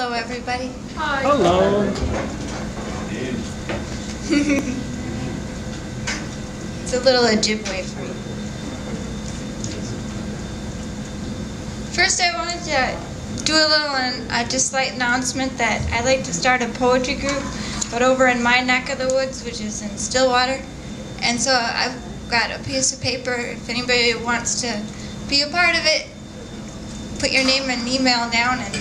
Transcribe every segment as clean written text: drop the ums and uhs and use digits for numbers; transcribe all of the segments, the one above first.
hello, everybody. Hi. Hello. It's a little Ojibwe for you. First, I wanted to do a little just light announcement that I'd like to start a poetry group, but over in my neck of the woods, which is in Stillwater. And so I've got a piece of paper. If anybody wants to be a part of it, put your name and email down, and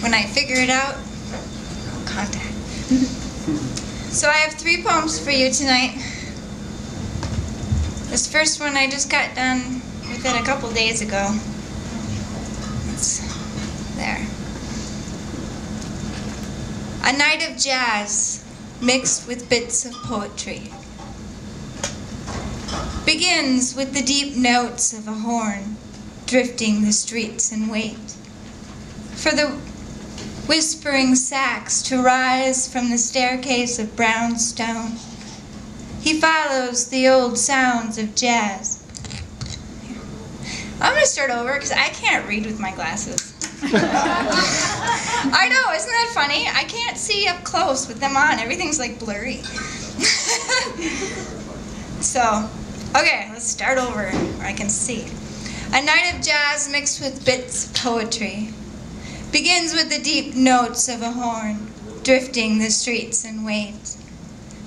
when I figure it out, I'll contact. So I have 3 poems for you tonight. This first one I just got done with it a couple days ago. It's there. A night of jazz mixed with bits of poetry begins with the deep notes of a horn drifting the streets in wait for the whispering sax to rise from the staircase of brown stone. He follows the old sounds of jazz. I'm going to start over because I can't read with my glasses. I know, isn't that funny? I can't see up close with them on. Everything's like blurry. So, okay, let's start over where I can see. A night of jazz mixed with bits of poetry begins with the deep notes of a horn drifting the streets in wait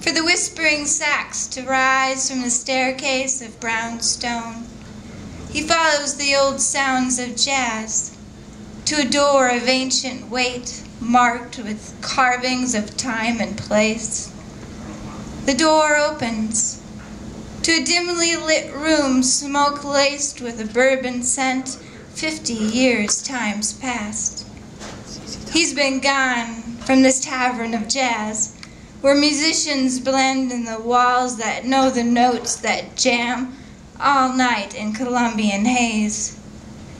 for the whispering sax to rise from the staircase of brown stone. He follows the old sounds of jazz to a door of ancient weight marked with carvings of time and place. The door opens to a dimly lit room, smoke laced with a bourbon scent, 50 years times past. He's been gone from this tavern of jazz, where musicians blend in the walls that know the notes that jam all night in Colombian haze.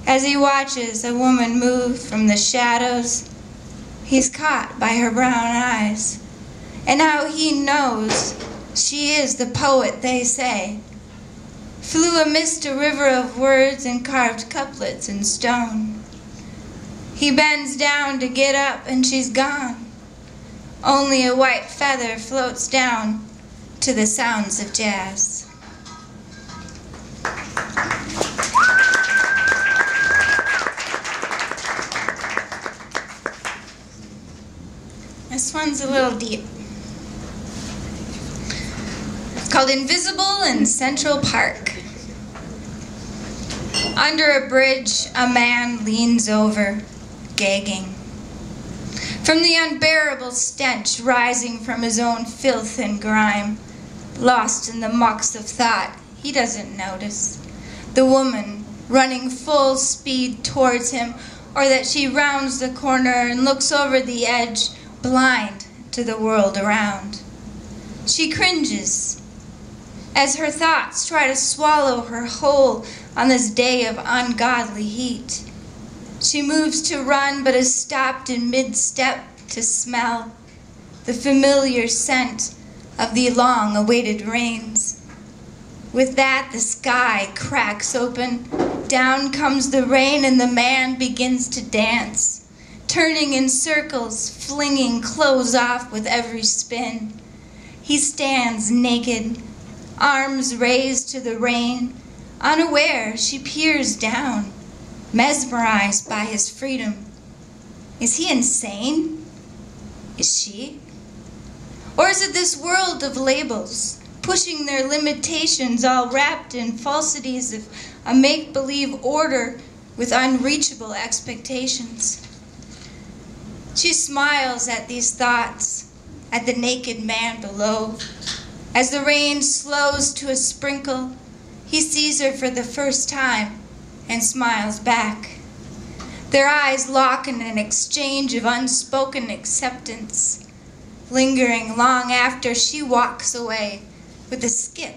As he watches a woman move from the shadows, he's caught by her brown eyes, and how he knows she is the poet they say. Flew amidst a river of words and carved couplets in stone. He bends down to get up and she's gone. Only a white feather floats down to the sounds of jazz. This one's a little deep. It's called Invisible in Central Park. Under a bridge, a man leans over, gagging. From the unbearable stench rising from his own filth and grime, lost in the mucks of thought, he doesn't notice the woman running full speed towards him, or that she rounds the corner and looks over the edge, blind to the world around. She cringes as her thoughts try to swallow her whole on this day of ungodly heat. She moves to run, but is stopped in mid-step to smell the familiar scent of the long-awaited rains. With that, the sky cracks open, down comes the rain, and the man begins to dance, turning in circles, flinging clothes off with every spin. He stands naked, arms raised to the rain. Unaware, she peers down, mesmerized by his freedom. Is he insane? Is she? Or is it this world of labels, pushing their limitations, all wrapped in falsities of a make-believe order with unreachable expectations? She smiles at these thoughts, at the naked man below. As the rain slows to a sprinkle, he sees her for the first time and smiles back. Their eyes lock in an exchange of unspoken acceptance, lingering long after she walks away with a skip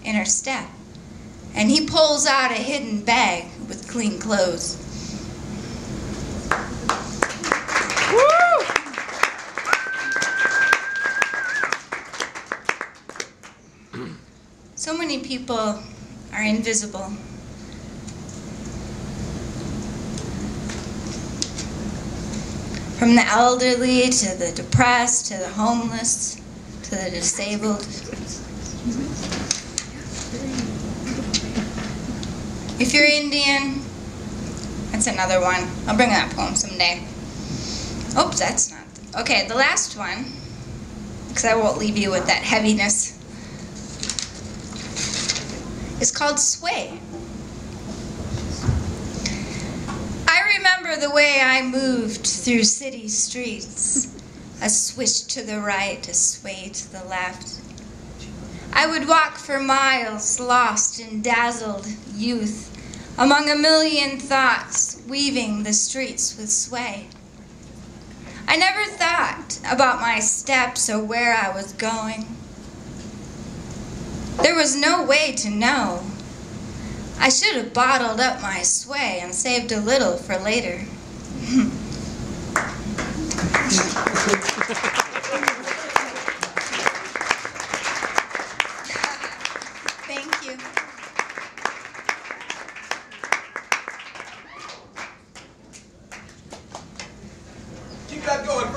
in her step, and he pulls out a hidden bag with clean clothes. Woo! So many people are invisible. From the elderly to the depressed to the homeless to the disabled. If you're Indian, that's another one. I'll bring that poem someday. Oops, that's not. Okay, the last one, because I won't leave you with that heaviness, is called Sway. I remember the way I moved through city streets, a swish to the right, a sway to the left. I would walk for miles, lost in dazzled youth, among a million thoughts, weaving the streets with sway. I never thought about my steps or where I was going. There was no way to know. I should have bottled up my sway and saved a little for later. Thank you. Keep that going.